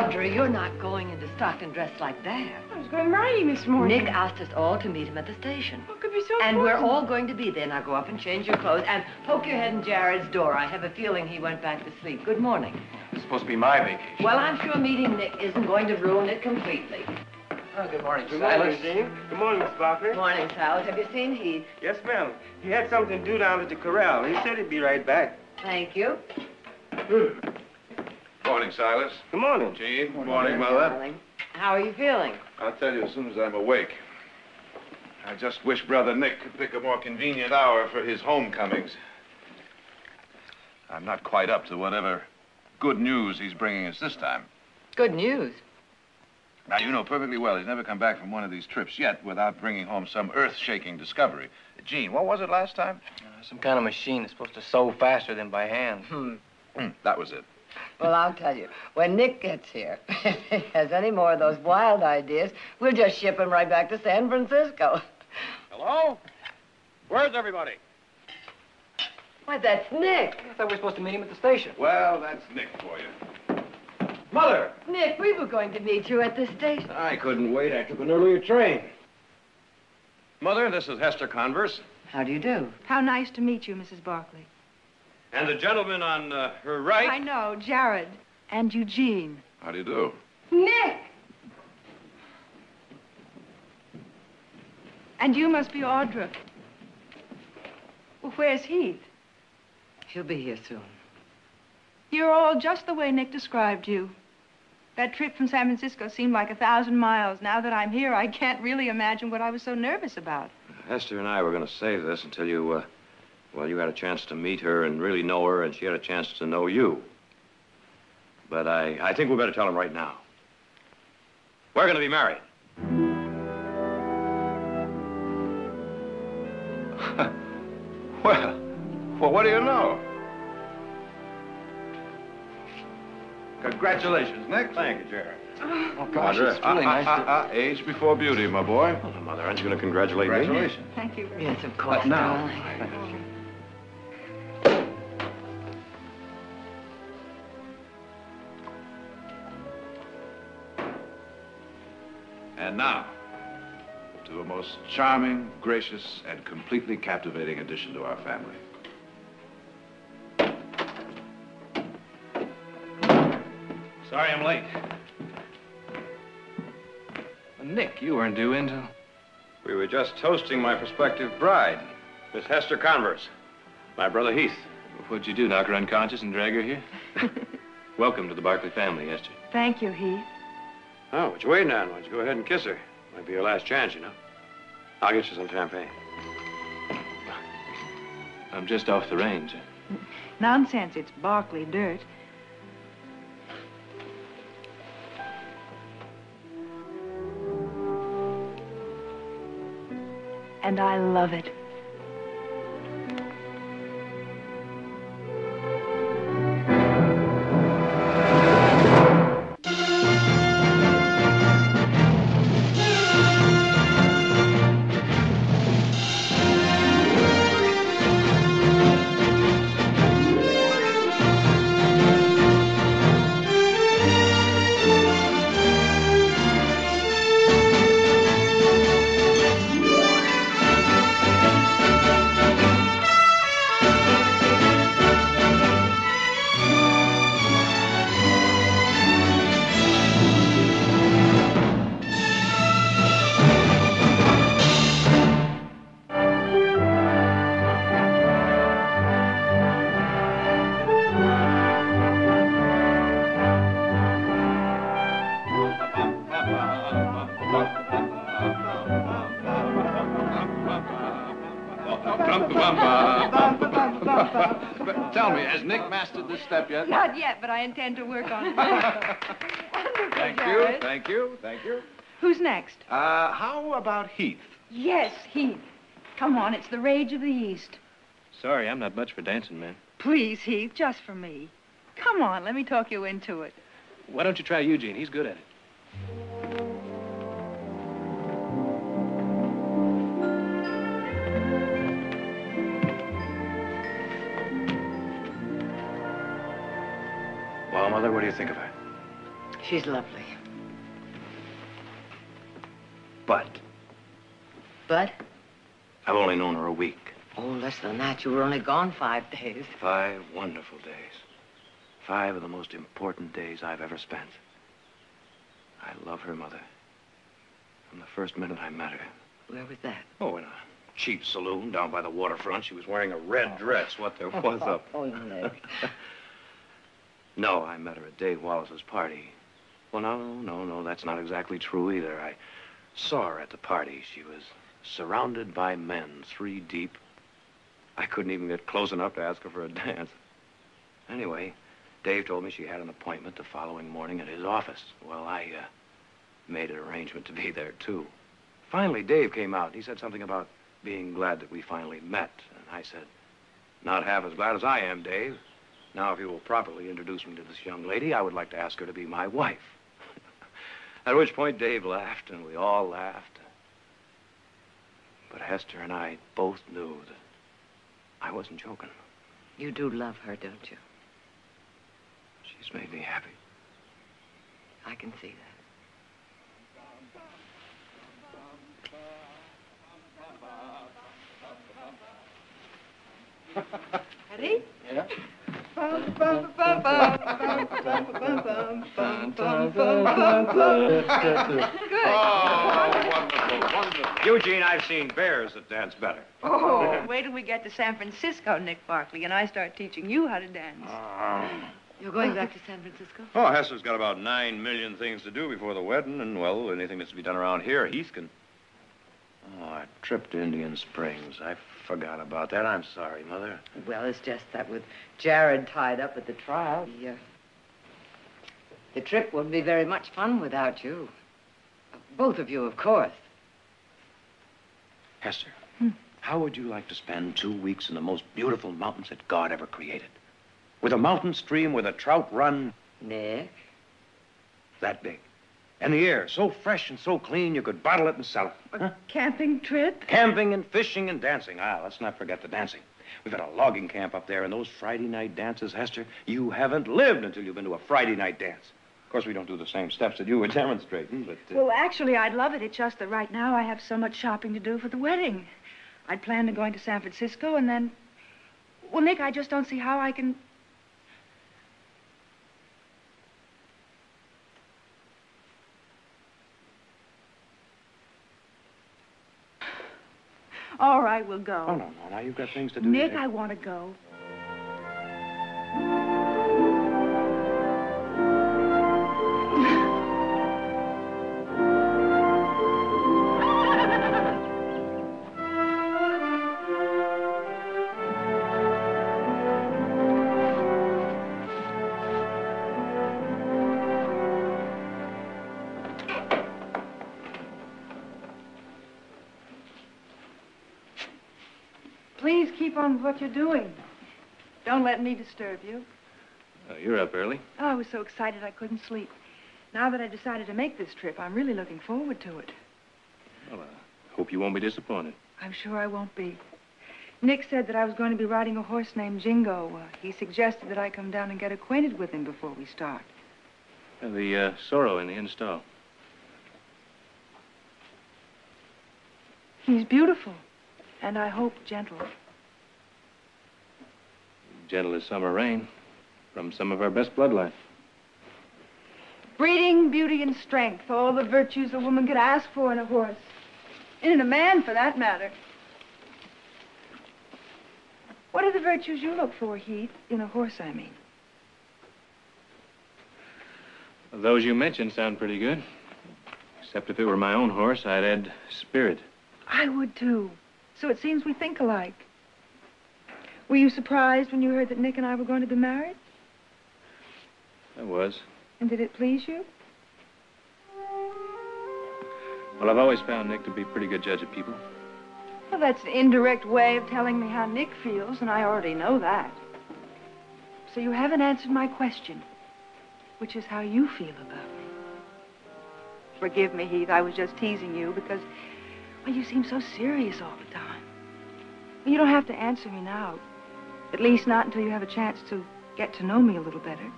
Audrey, you're not going into Stockton dressed like that. I was going riding this morning. Nick asked us all to meet him at the station. What could be so And important? we're all going to be there. Now go up and change your clothes and poke your head in Jared's door. I have a feeling he went back to sleep. Good morning. It's supposed to be my vacation. Well, I'm sure meeting Nick isn't going to ruin it completely. Oh, good morning, Good Silas. morning, Jean. Good morning, Miss Barkley. Good morning, Silas. Have you seen Heath? Yes, ma'am. He had something to do down at the corral. He said he'd be right back. Thank you. Morning, Silas. Good morning. Jean. Good morning, Mother. Darling. How are you feeling? I'll tell you as soon as I'm awake. I just wish Brother Nick could pick a more convenient hour for his homecomings. I'm not quite up to whatever good news he's bringing us this time. Good news. Now, you know perfectly well he's never come back from one of these trips yet without bringing home some earth-shaking discovery. Jean, what was it last time? Some kind of machine that's supposed to sew faster than by hand. That was it. Well, I'll tell you, when Nick gets here, if he has any more of those wild ideas, we'll just ship him right back to San Francisco. Hello? Where's everybody? Why, that's Nick. I thought we were supposed to meet him at the station. Well, that's Nick for you. Mother! Nick, we were going to meet you at the station. I couldn't wait. I took an earlier train. Mother, this is Hester Converse. How do you do? How nice to meet you, Mrs. Barkley. And the gentleman on her right. I know, Jared. And Eugene. How do you do? Nick! And you must be Audra. Well, where's Heath? He'll be here soon. You're all just the way Nick described you. That trip from San Francisco seemed like 1,000 miles. Now that I'm here, I can't really imagine what I was so nervous about. Hester and I were going to save this until you, well, you had a chance to meet her and really know her, and she had a chance to know you. But I think we better tell him right now. We're going to be married. Well, what do you know? Congratulations, Nick. Thank you, Jared. Oh, gosh, it's really nice to... Age before beauty, my boy. Well, Mother, aren't you going to congratulate me? Congratulations. Thank you. Yes, of course. But now... darling. And now, to a most charming, gracious, and completely captivating addition to our family. Sorry I'm late. Nick, you weren't due in till... We were just toasting my prospective bride, Miss Hester Converse, my brother Heath. What'd you do, knock her unconscious and drag her here? Welcome to the Barkley family, Hester. Thank you, Heath. Oh, what you waiting on? Why don't you go ahead and kiss her? Might be your last chance, you know. I'll get you some champagne. I'm just off the range. Nonsense, it's Barkley dirt. And I love it. Tell me, has Nick mastered this step yet? Not yet, but I intend to work on it. Wonderful, Thank you, Jared. thank you, thank you. Who's next? How about Heath? Yes, Heath. Come on, it's the rage of the East. Sorry, I'm not much for dancing, man. Please, Heath, just for me. Come on, let me talk you into it. Why don't you try Eugene? He's good at it. Well, Mother, what do you think of her? She's lovely. But But? I've only known her a week. Oh, less than that. You were only gone 5 days. 5 wonderful days. 5 of the most important days I've ever spent. I love her, Mother. From the first minute I met her. Where was that? Oh, in a cheap saloon down by the waterfront. She was wearing a red dress. What there was up. Oh, Nick. No, I met her at Dave Wallace's party. Well, no, that's not exactly true either. I saw her at the party. She was surrounded by men, 3 deep. I couldn't even get close enough to ask her for a dance. Anyway, Dave told me she had an appointment the following morning at his office. Well, I made an arrangement to be there, too. Finally, Dave came out. He said something about being glad that we finally met. And I said, not half as glad as I am, Dave. Now, if you will properly introduce me to this young lady, I would like to ask her to be my wife. At which point, Dave laughed, and we all laughed. But Hester and I both knew that I wasn't joking. You do love her, don't you? She's made me happy. I can see that. Ready? Yeah. Good. Oh, wonderful, wonderful. Eugene, I've seen bears that dance better. Oh, wait till we get to San Francisco, Nick Barkley, and I start teaching you how to dance. You're going back to San Francisco? Oh, Hester's got about 9 million things to do before the wedding, and, well, anything that's to be done around here, Heath can... Oh, a trip to Indian Springs. I forgot about that. I'm sorry, Mother. Well, it's just that with Jared tied up at the trial, the trip wouldn't be very much fun without you. Both of you, of course. Hester, how would you like to spend 2 weeks in the most beautiful mountains that God ever created? With a mountain stream where the trout run Nick? that big. And the air so fresh and so clean you could bottle it and sell it. A camping trip? Camping and fishing and dancing. Let's not forget the dancing. We've got a logging camp up there, and those Friday night dances, Hester, you haven't lived until you've been to a Friday night dance. Of course, we don't do the same steps that you were demonstrating, but... Well, actually, I'd love it. It's just that right now I have so much shopping to do for the wedding. I'd planned on going to San Francisco, and then... Well, Nick, I just don't see how I can... All right, we'll go. Oh, no. Now you've got things to do. Nick, I want to go. Please keep on with what you're doing. Don't let me disturb you. You're up early. Oh, I was so excited I couldn't sleep. Now that I decided to make this trip, I'm really looking forward to it. Well, I hope you won't be disappointed. I'm sure I won't be. Nick said that I was going to be riding a horse named Jingo. He suggested that I come down and get acquainted with him before we start. The sorrel in the install. He's beautiful, and I hope gentle. Gentle as summer rain from some of our best bloodline. Breeding, beauty, and strength, all the virtues a woman could ask for in a horse. And in a man, for that matter. What are the virtues you look for, Heath? In a horse, I mean. Those you mentioned sound pretty good. Except if it were my own horse, I'd add spirit. I would, too. So it seems we think alike. Were you surprised when you heard that Nick and I were going to be married? I was. And did it please you? Well, I've always found Nick to be a pretty good judge of people. Well, that's an indirect way of telling me how Nick feels, and I already know that. So you haven't answered my question, which is how you feel about me. Forgive me, Heath, I was just teasing you because, well, you seem so serious all the time. You don't have to answer me now. At least not until you have a chance to get to know me a little better.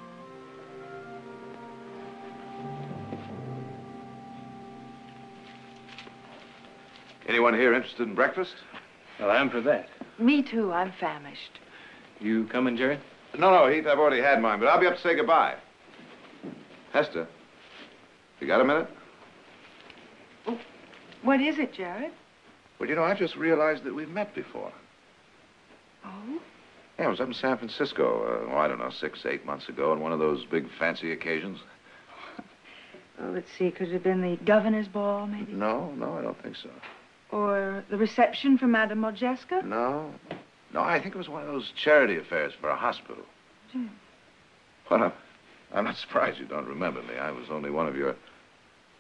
Anyone here interested in breakfast? Well, I'm for that. Me too. I'm famished. You coming, Jerry? No, Heath, I've already had mine, but I'll be up to say goodbye. Hester, you got a minute? What is it, Jared? Well, you know, I just realized that we've met before. Oh? Yeah, I was up in San Francisco, I don't know, 6, 8 months ago on one of those big fancy occasions. Oh, let's see. Could it have been the governor's ball, maybe? No, I don't think so. Or the reception for Madame Modjeska? No, I think it was one of those charity affairs for a hospital. Hmm. Well, I'm not surprised you don't remember me. I was only one of your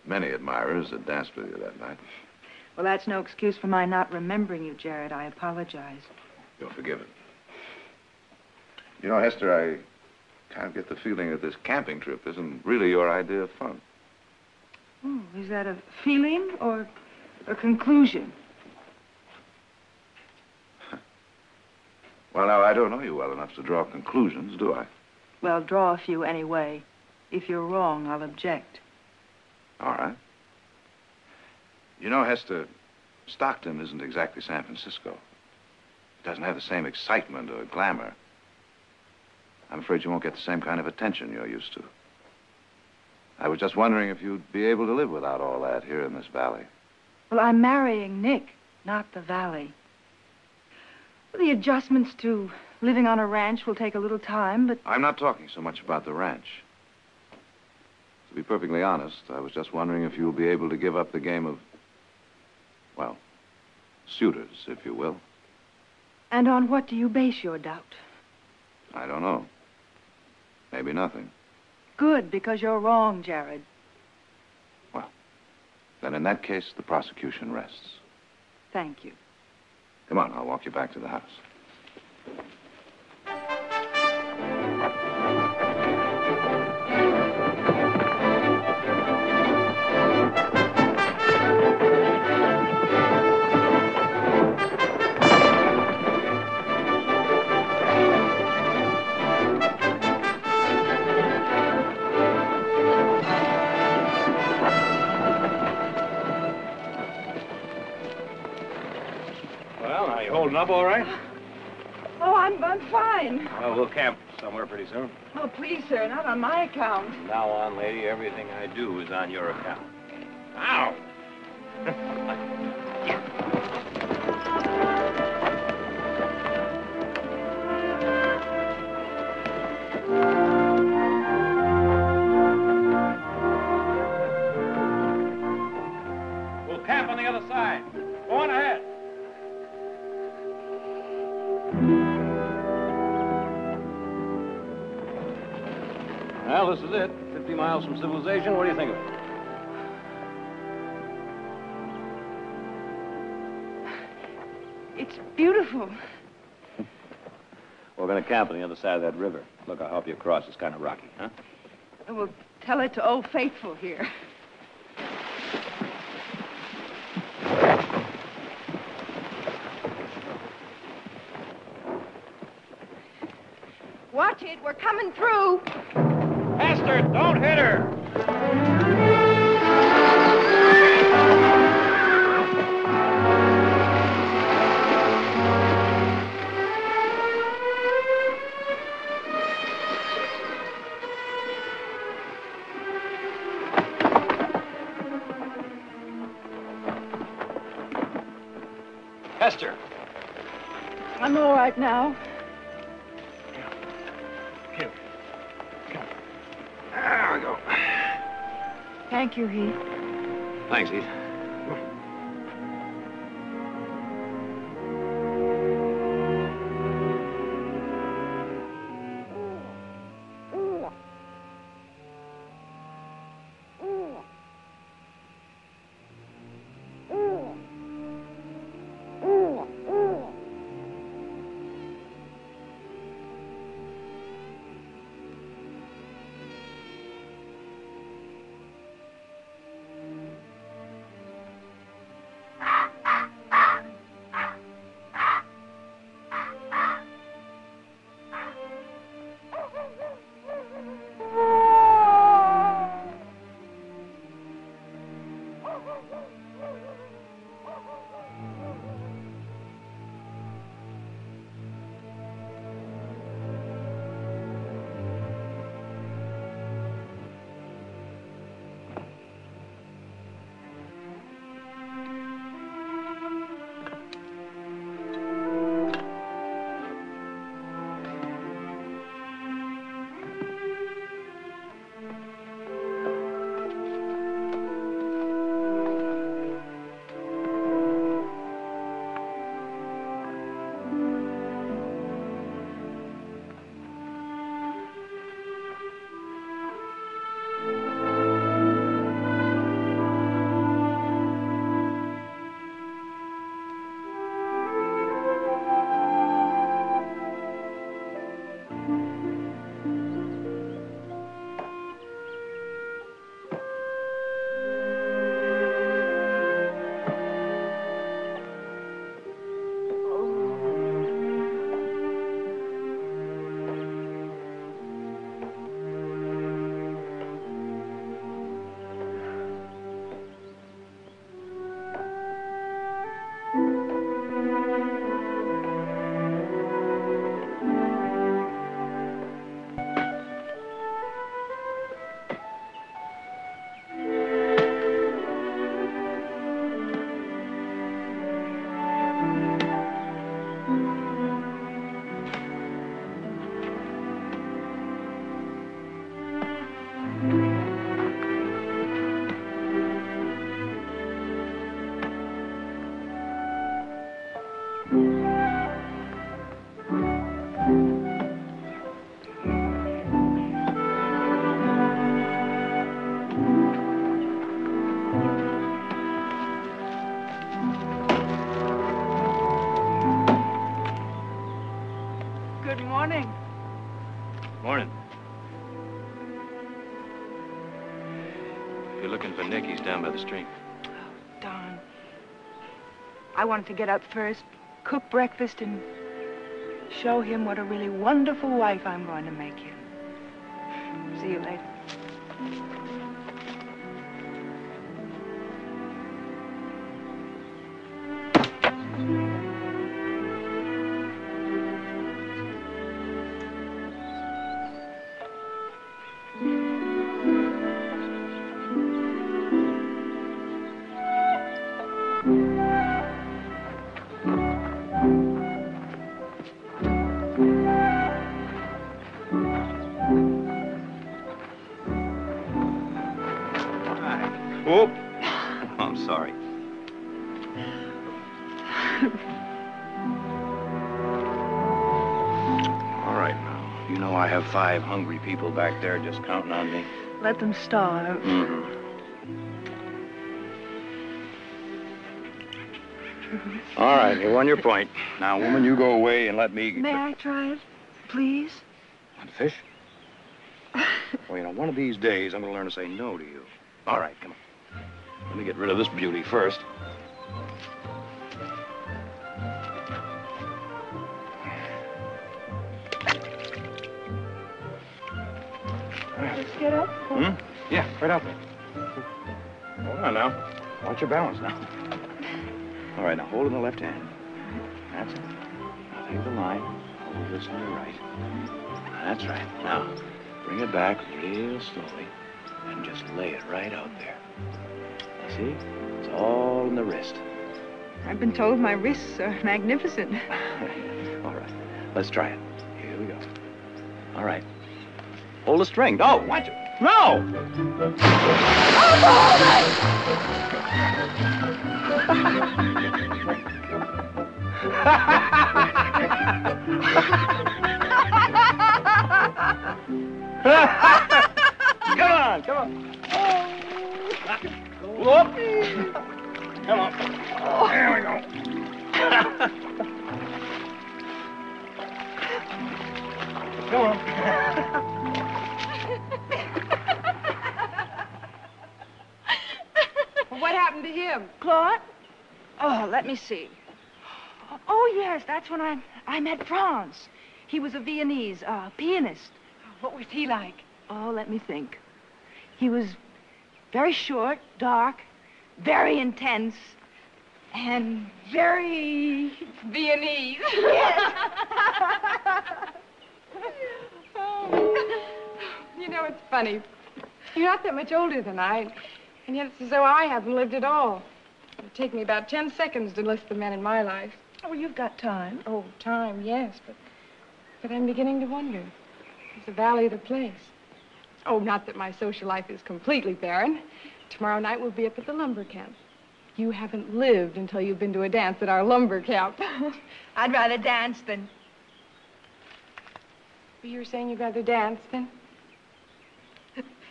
many admirers that danced with you that night. Well, that's no excuse for my not remembering you, Jared. I apologize. You're forgiven. You know, Hester, I kind of get the feeling that this camping trip isn't really your idea of fun. Oh, is that a feeling or a conclusion? Well, now, I don't know you well enough to draw conclusions, do I? Well, draw a few anyway. If you're wrong, I'll object. All right. You know, Hester, Stockton isn't exactly San Francisco. It doesn't have the same excitement or glamour. I'm afraid you won't get the same kind of attention you're used to. I was just wondering if you'd be able to live without all that here in this valley. Well, I'm marrying Nick, not the valley. Well, the adjustments to living on a ranch will take a little time, but... I'm not talking so much about the ranch. To be perfectly honest, I was just wondering if you'll be able to give up the game of, well, suitors, if you will. And on what do you base your doubt? I don't know. Maybe nothing. Good, because you're wrong, Jared. Well, then in that case, the prosecution rests. Thank you. Come on, I'll walk you back to the house. Well, now, you holding up all right? Oh, I'm fine. Well, we'll camp somewhere pretty soon. Oh, please, sir, not on my account. From now on, lady, everything I do is on your account. Ow! We'll camp on the other side. Go on ahead. Well, this is it. 50 miles from civilization. What do you think of it? It's beautiful. We're going to camp on the other side of that river. Look, I'll help you across. It's kind of rocky, huh? We'll tell it to Old Faithful here. Watch it, we're coming through. Hester, don't hit her! Hester! I'm all right now. Here. Come. There we go. Thank you, Heath. Thanks, Heath. Good morning. Morning. If you're looking for Nick, he's down by the stream. Oh, darn. I wanted to get up first, cook breakfast, and show him what a really wonderful wife I'm going to make him. See you later. Oh, I'm sorry. All right, now. You know I have 5 hungry people back there just counting on me. Let them starve. Mm-hmm. All right, you won your point. Now, woman, you go away and let me... May I try it, please? Want fish? Well, you know, one of these days, I'm going to learn to say no to you. All right, come on. Let me get rid of this beauty first. Let's get up. Hmm? Yeah, right out there. Hold on now. Watch your balance now. All right, now hold in the left hand. That's it. Now take the line. Hold this on your right. That's right. Now, bring it back real slowly and just lay it right out there. Now, see? It's all in the wrist. I've been told my wrists are magnificent. All right, let's try it. Here we go. All right. Hold the string. No, watch it. No! Come on, come on. Whoop. Come on. There we go. Come on. What happened to him? Claude? Oh, let me see. Oh, yes, that's when I met Franz. He was a Viennese pianist. What was he like? Oh, let me think. He was very short, dark, very intense, and very Viennese. Yes. You know, it's funny. You're not that much older than I, and yet it's as though I haven't lived at all. It'd take me about 10 seconds to list the men in my life. Oh, you've got time. Oh, time, yes, but I'm beginning to wonder. Is the Valley the place? Oh, not that my social life is completely barren. Tomorrow night we'll be up at the lumber camp. You haven't lived until you've been to a dance at our lumber camp. I'd rather dance than... You were saying you'd rather dance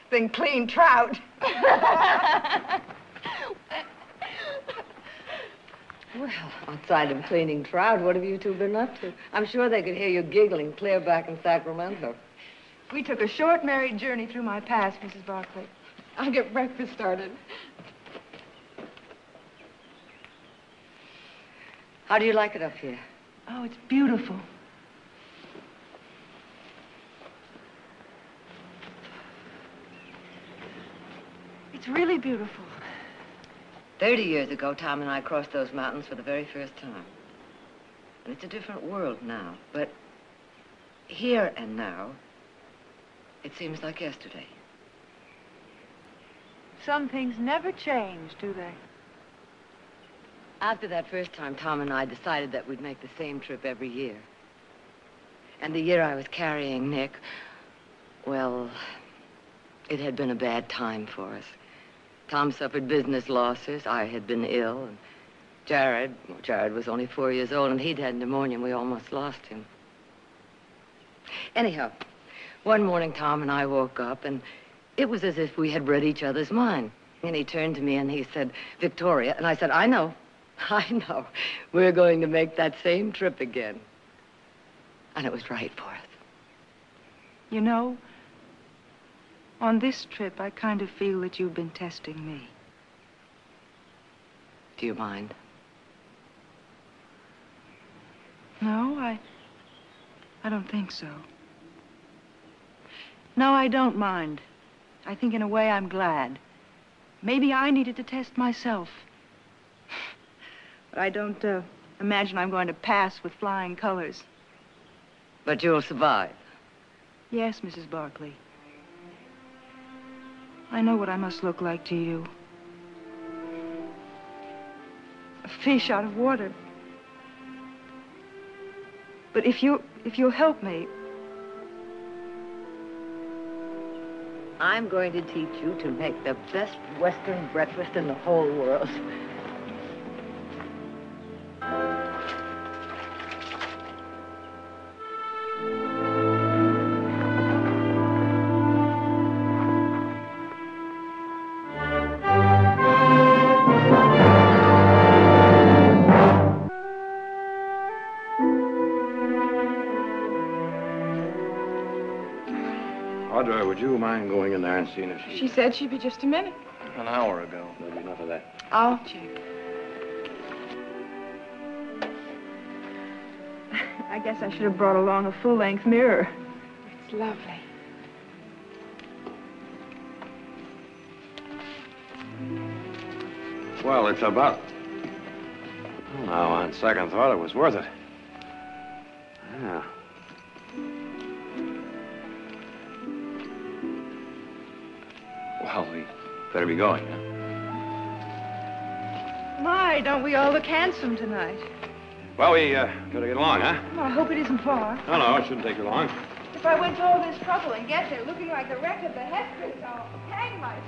than clean trout. Well, outside of cleaning trout, what have you two been up to? I'm sure they could hear you giggling clear back in Sacramento. We took a short married journey through my past, Mrs. Barclay. I'll get breakfast started. How do you like it up here? Oh, it's beautiful. It's really beautiful. 30 years ago, Tom and I crossed those mountains for the very first time. And it's a different world now. But here and now, it seems like yesterday. Some things never change, do they? After that first time, Tom and I decided that we'd make the same trip every year. And the year I was carrying Nick, well, it had been a bad time for us. Tom suffered business losses. I had been ill. And Jared was only 4 years old, and he'd had pneumonia, and we almost lost him. Anyhow, one morning, Tom and I woke up, and it was as if we had read each other's mind. And he turned to me, and he said, Victoria, and I said, I know. We're going to make that same trip again. And it was right for us. You know, on this trip, I kind of feel that you've been testing me. Do you mind? No, I don't think so. No, I don't mind. I think in a way I'm glad. Maybe I needed to test myself. But I don't imagine I'm going to pass with flying colors. But you'll survive. Yes, Mrs. Barkley. I know what I must look like to you. A fish out of water. But if you'll help me, I'm going to teach you to make the best Western breakfast in the whole world. Audra, would you mind going in there and seeing if She said she'd be just a minute. An hour ago. There'll be enough of that. I'll check. I guess I should have brought along a full-length mirror. It's lovely. Well, it's about... Well, now, on second thought, it was worth it. Yeah. Well, we better be going, huh? My, don't we all look handsome tonight? Well, we better get along, huh? Well, I hope it isn't far. No, it shouldn't take you long. If I went to all this trouble and get there looking like the wreck of the Hesperus, I'll hang myself.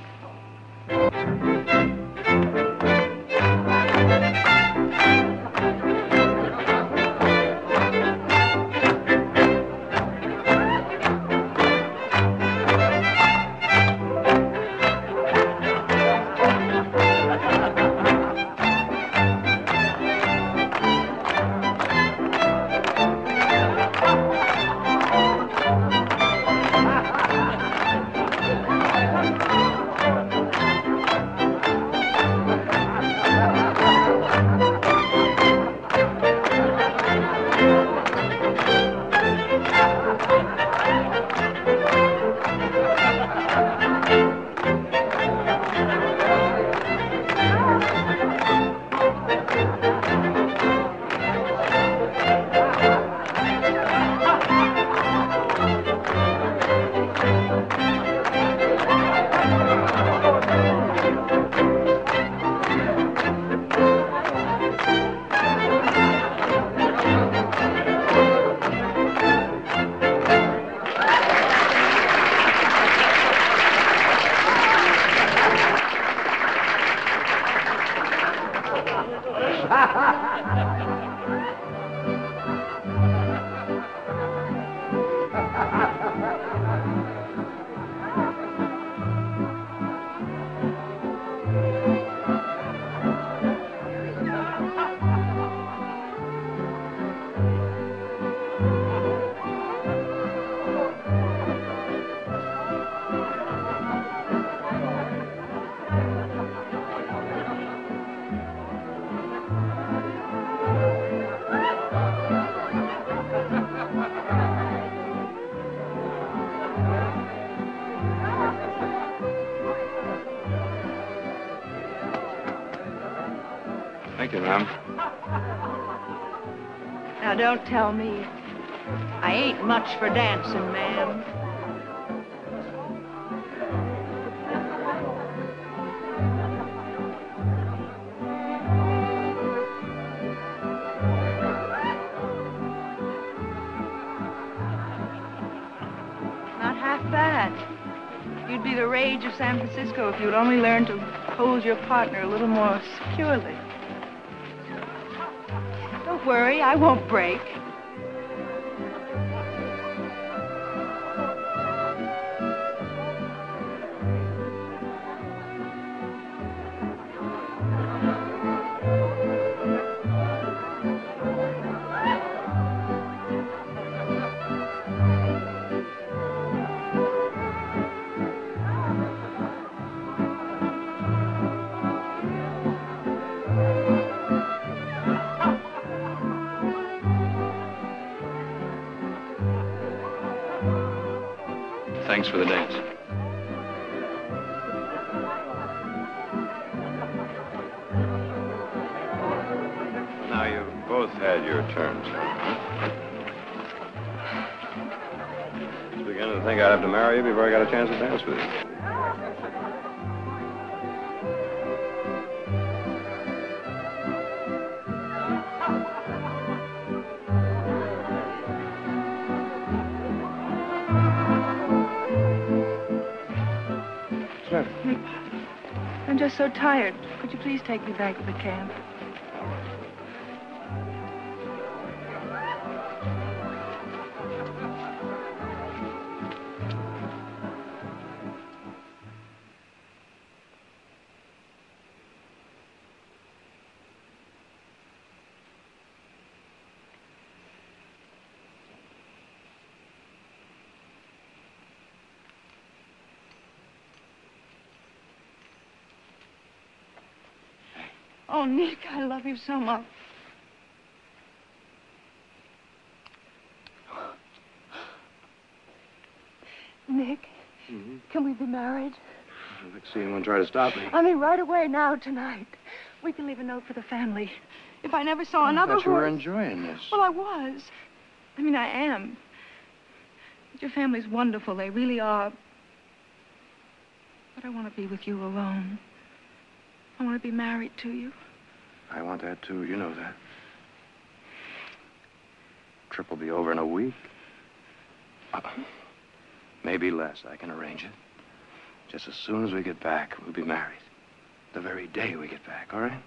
Thank you, ma'am. Now, don't tell me. I ain't much for dancing, ma'am. Not half bad. You'd be the rage of San Francisco if you'd only learn to hold your partner a little more securely. Don't worry, I won't break. Thanks for the dance. Now, you've both had your turns. I was beginning to think I'd have to marry you before I got a chance to dance with you. I'm just so tired. Could you please take me back to the camp? Oh, Nick, I love you so much. Nick, can we be married? Let's see anyone try to stop me. I mean, right away now, tonight. We can leave a note for the family. If I never saw another I thought you were horse- enjoying this. Well, I was. I mean, I am. But your family's wonderful. They really are. But I want to be with you alone. I want to be married to you. I want that, too. You know that. Trip will be over in a week. Maybe less. I can arrange it. Just as soon as we get back, we'll be married. The very day we get back, all right?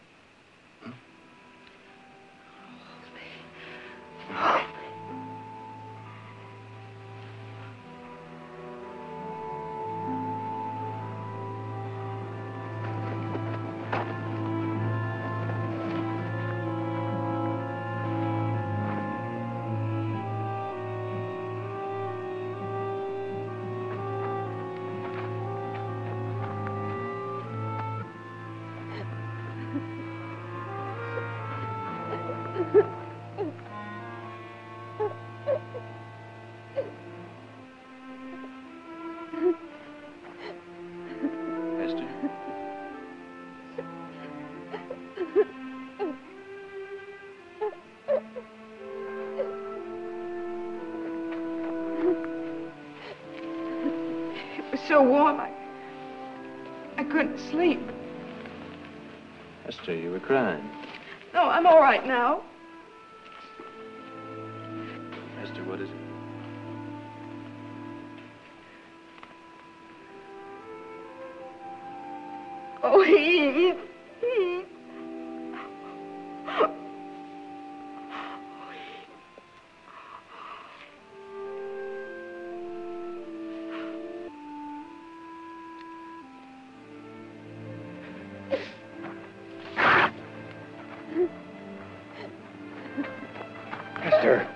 So warm, I couldn't sleep. Esther, you were crying. No, I'm all right now. Esther, what is it? Oh, he. Esther.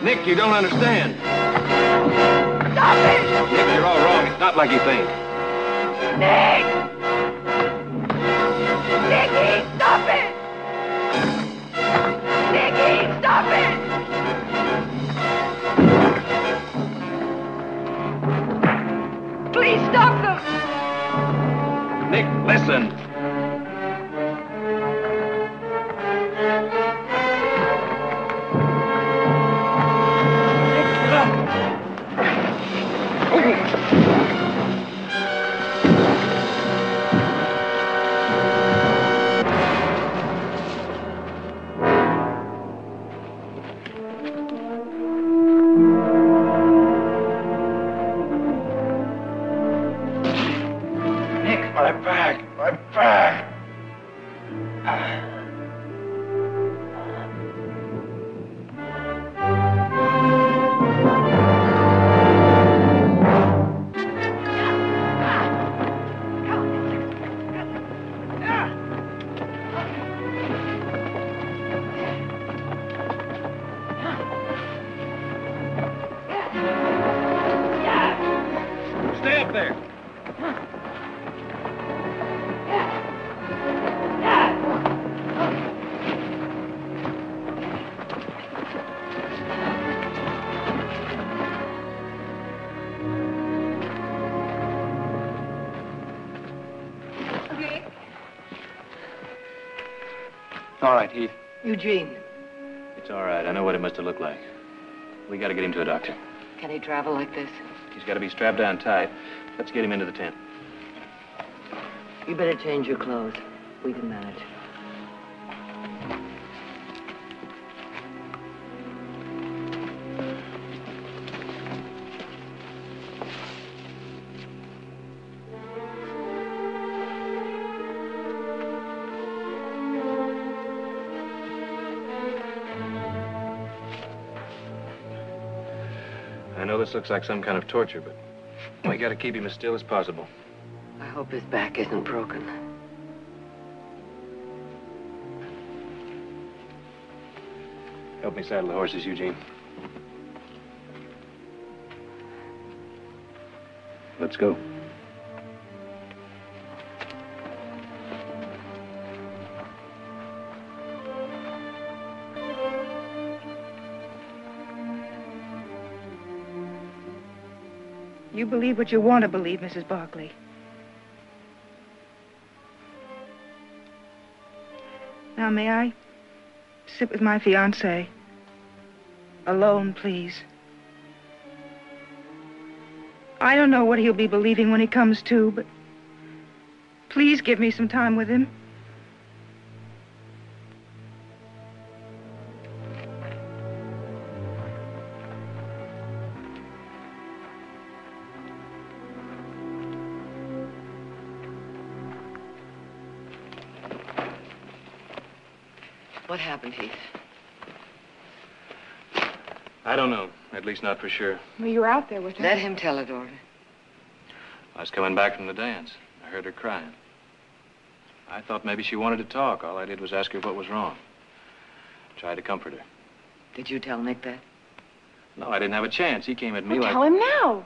Nick, you don't understand. Stop it! Nick, you're all wrong. It's not like you think. Nick! Nicky, stop it! Nicky, stop it! Please stop them! Nick, listen. Stay up there. All right, Heath. Eugene, It's all right. I know what it must have looked like. We got to get him to a doctor. can he travel like this? He's got to be strapped down tight. Let's get him into the tent. You better change your clothes. We can manage. I know this looks like some kind of torture, but we got to keep him as still as possible. I hope his back isn't broken. Help me saddle the horses, Eugene. Let's go. You believe what you want to believe, Mrs. Barkley. Now, may I sit with my fiancé? Alone, please. I don't know what he'll be believing when he comes to, but please give me some time with him. What happened, Heath? I don't know. At least not for sure. Well, you were out there with her. Let him tell it, Order. I was coming back from the dance. I heard her crying. I thought maybe she wanted to talk. All I did was ask her what was wrong. Tried to comfort her. Did you tell Nick that? No, I didn't have a chance. He came at me Well, like... tell him now.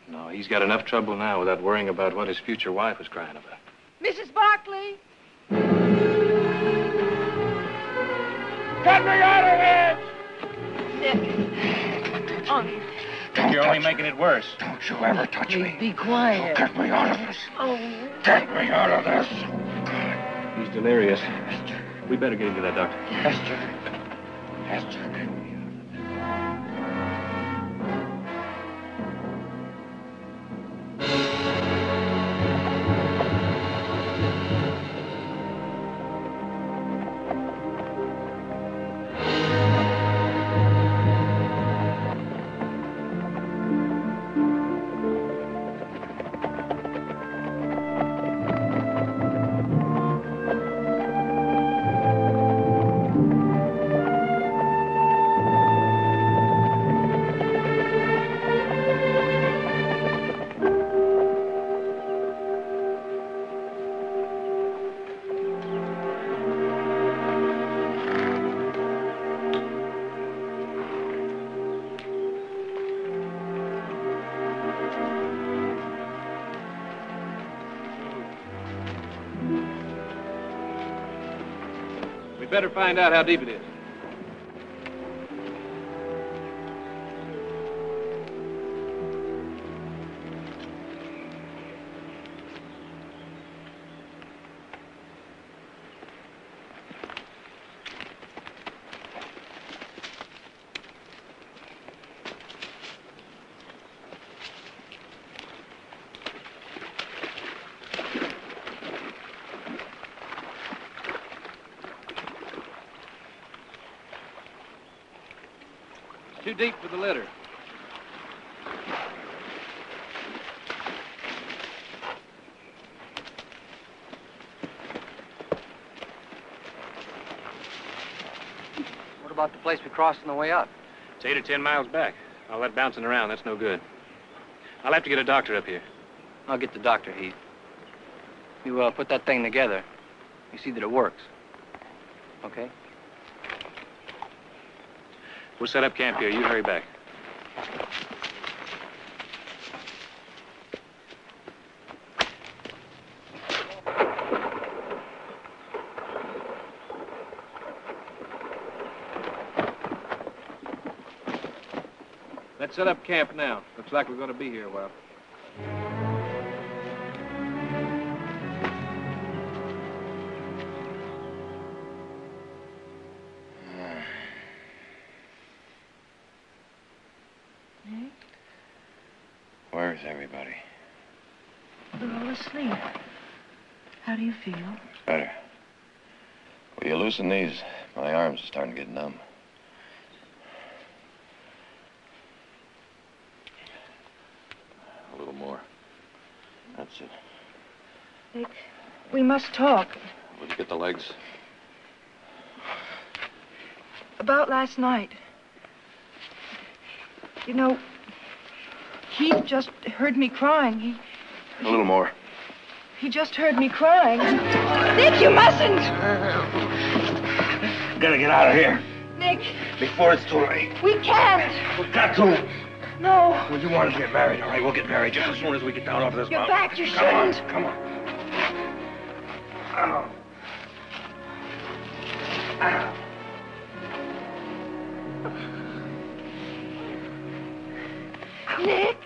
No, he's got enough trouble now without worrying about what his future wife was crying about. Mrs. Barkley! Get me out of here! Nick. On. You're only making it worse. Don't you ever touch me. Be quiet. Get me out of this. Oh. Get me out of this. He's delirious. We better get him to that doctor. Esther. Esther. better find out how deep it is. Too deep for the litter. What about the place we crossed on the way up? It's 8 or 10 miles back. All that bouncing around, that's no good. I'll have to get a doctor up here. I'll get the doctor, Heath. You put that thing together. You see that it works. Okay? We'll set up camp here. You hurry back. Let's set up camp now. Looks like we're going to be here a while. Where's everybody? They're all asleep. How do you feel? Better. Will you loosen these? My arms are starting to get numb. A little more. That's it. Nick, we must talk. Will you get the legs? About last night. You know, Heath just heard me crying. A little more. He just heard me crying. Nick, you mustn't! Gotta get out of here Nick, before it's too late. we can't. We've got to. No. Well, you wanted to get married. All right, we'll get married just as soon as we get down off this You're mountain. back, you Come on, shouldn't. come on. Ow. Ow. Nick.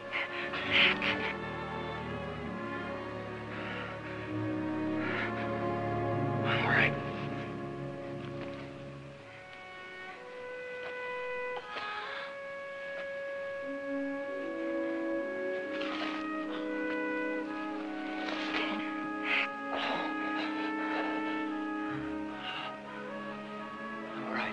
All right. All right.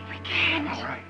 We can't. All right.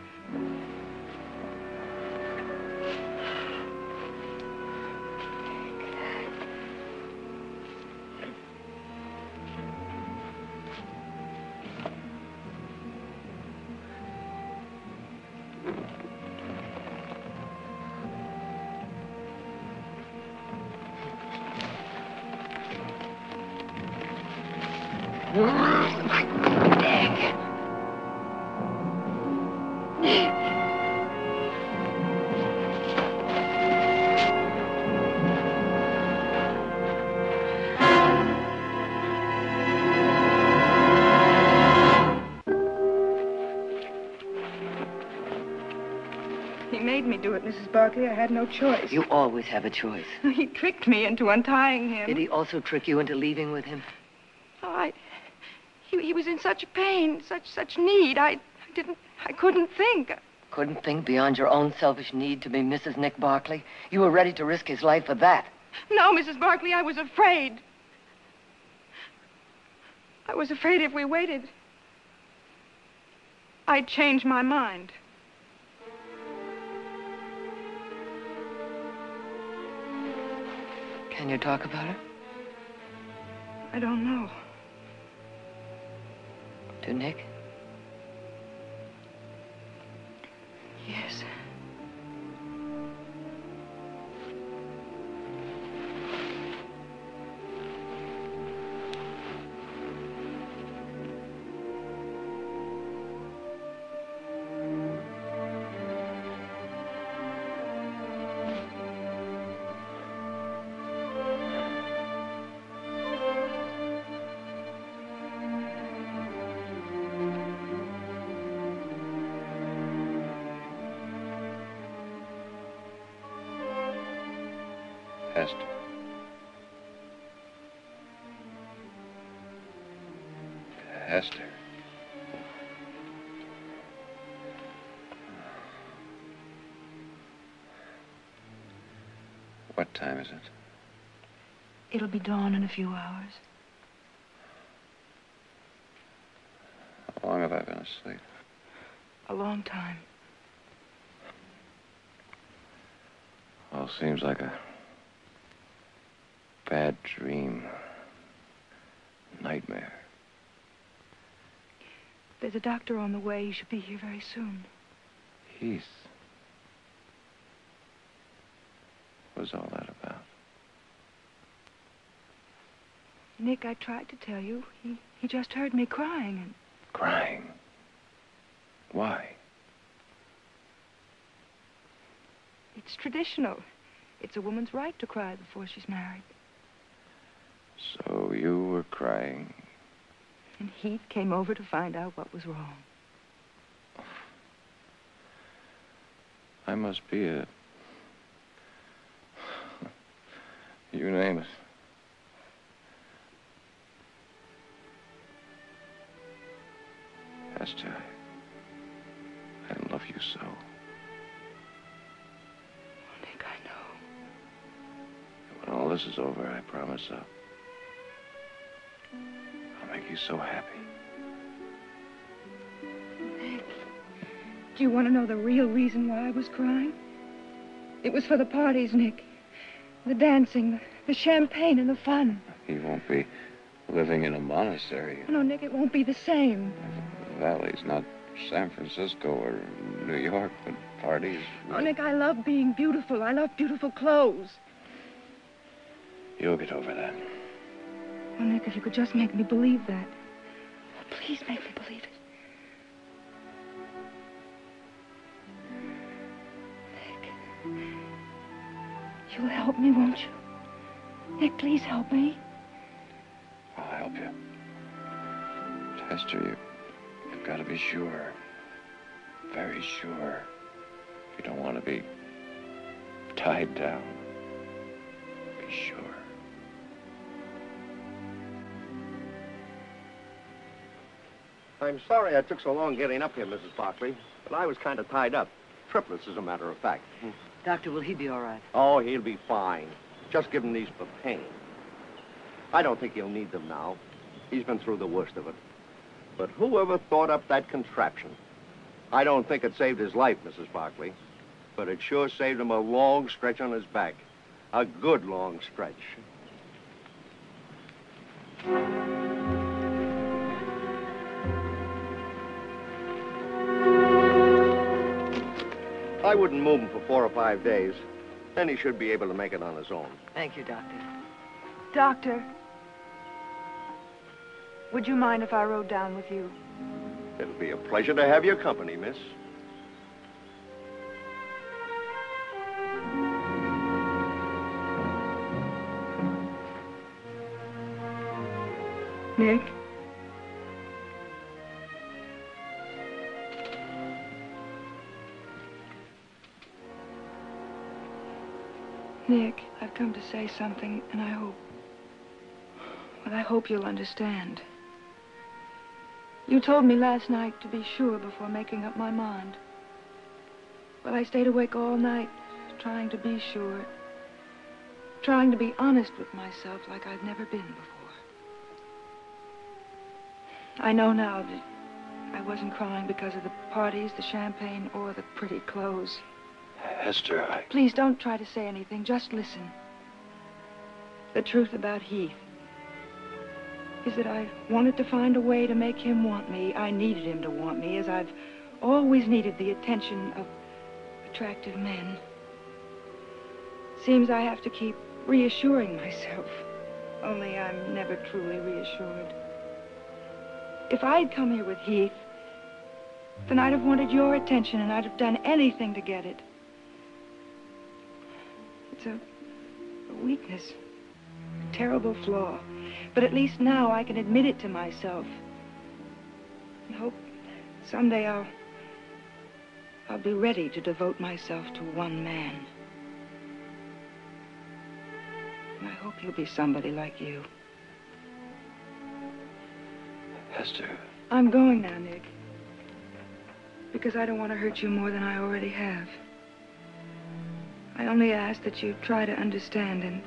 He made me do it, Mrs. Barkley. I had no choice. You always have a choice. He tricked me into untying him. Did he also trick you into leaving with him? Oh, he was in such pain, such need. I couldn't think. Couldn't think beyond your own selfish need to be Mrs. Nick Barkley? You were ready to risk his life for that. No, Mrs. Barkley, I was afraid. I was afraid if we waited, I'd change my mind. Can you talk about it? I don't know. To Nick? Yes. Hester. Hester. What time is it? It'll be dawn in a few hours. How long have I been asleep? A long time. Well, seems like a bad dream. Nightmare. There's a doctor on the way. He should be here very soon. Heath. What was all that about? Nick, I tried to tell you. He just heard me crying and... Crying? Why? It's traditional. It's a woman's right to cry before she's married. So you were crying. And Heath came over to find out what was wrong. I must be a... You name it. Hester, I love you so. Oh, Nick, I know. When all this is over, I promise I'll make you so happy. Nick, do you want to know the real reason why I was crying? It was for the parties, Nick. The dancing, the champagne, and the fun. You won't be living in a monastery. No, Nick, it won't be the same. The Valley's not San Francisco or New York, but parties. Oh, Nick, I love being beautiful. I love beautiful clothes. You'll get over that. Oh, Nick, if you could just make me believe that. Oh, please make me believe it. Nick, you'll help me, won't you? Nick, please help me. I'll help you. But Hester, you've got to be sure. Very sure. You don't want to be tied down. Be sure. I'm sorry I took so long getting up here, Mrs. Barkley, but I was kind of tied up. Triplets, as a matter of fact. Doctor, will he be all right? Oh, he'll be fine. Just give him these for pain. I don't think he'll need them now. He's been through the worst of it. But whoever thought up that contraption? I don't think it saved his life, Mrs. Barkley, but it sure saved him a long stretch on his back. A good long stretch. I wouldn't move him for 4 or 5 days. Then he should be able to make it on his own. Thank you, Doctor. Doctor, would you mind if I rode down with you? It'll be a pleasure to have your company, miss. Nick? Nick, I've come to say something, and I hope you'll understand. You told me last night to be sure before making up my mind. But I stayed awake all night, trying to be sure. Trying to be honest with myself like I've never been before. I know now that I wasn't crying because of the parties, the champagne, or the pretty clothes. Hester, Please don't try to say anything. Just listen. The truth about Heath is that I wanted to find a way to make him want me. I needed him to want me, as I've always needed the attention of attractive men. Seems I have to keep reassuring myself, only I'm never truly reassured. If I'd come here with Heath, then I'd have wanted your attention, and I'd have done anything to get it. It's a weakness, a terrible flaw. But at least now I can admit it to myself. And hope someday I'll be ready to devote myself to one man. And I hope you'll be somebody like you. Hester. I'm going now, Nick. Because I don't want to hurt you more than I already have. I only ask that you try to understand, and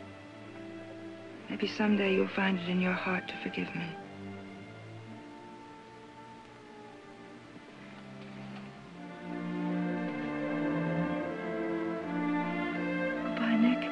maybe someday you'll find it in your heart to forgive me. Goodbye, Nick.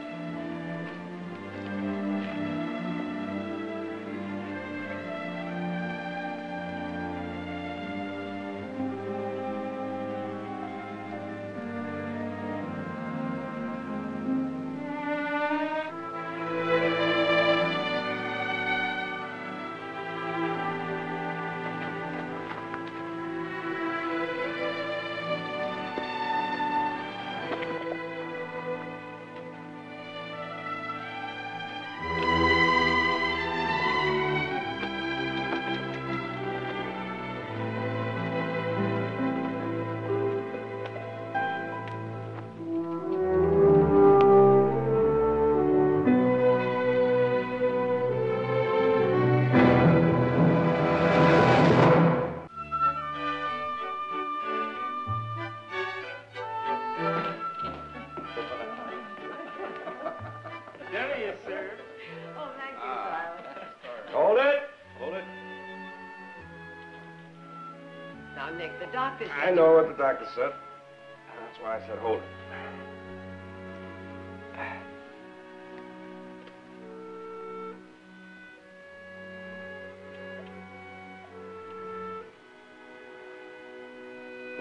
Now, Nick, the doctor said... I know what the doctor said. That's why I said hold it.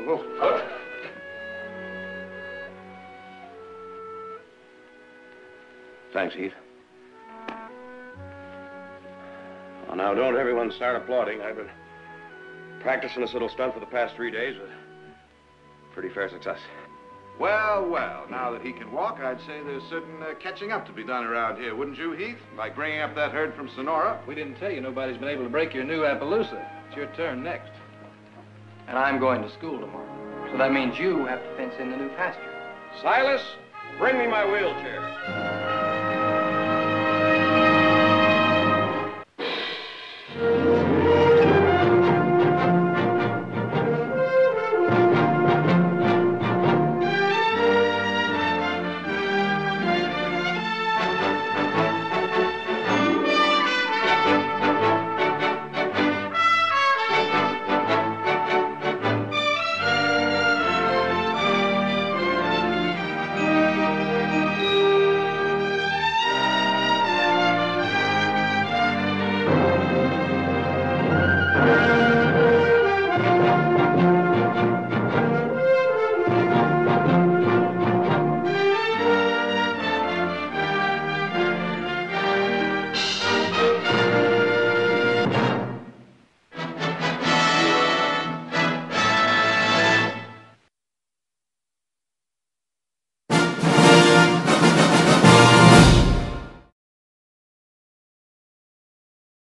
Oh. Thanks, Heath. Well, now, don't everyone start applauding. I've been practicing this little stunt for the past 3 days with pretty fair success. Well, well, now that he can walk, I'd say there's certain catching up to be done around here, wouldn't you, Heath? Like bringing up that herd from Sonora. We didn't tell you nobody's been able to break your new Appaloosa. It's your turn next. And I'm going to school tomorrow. So that means you have to fence in the new pasture. Silas, bring me my wheelchair.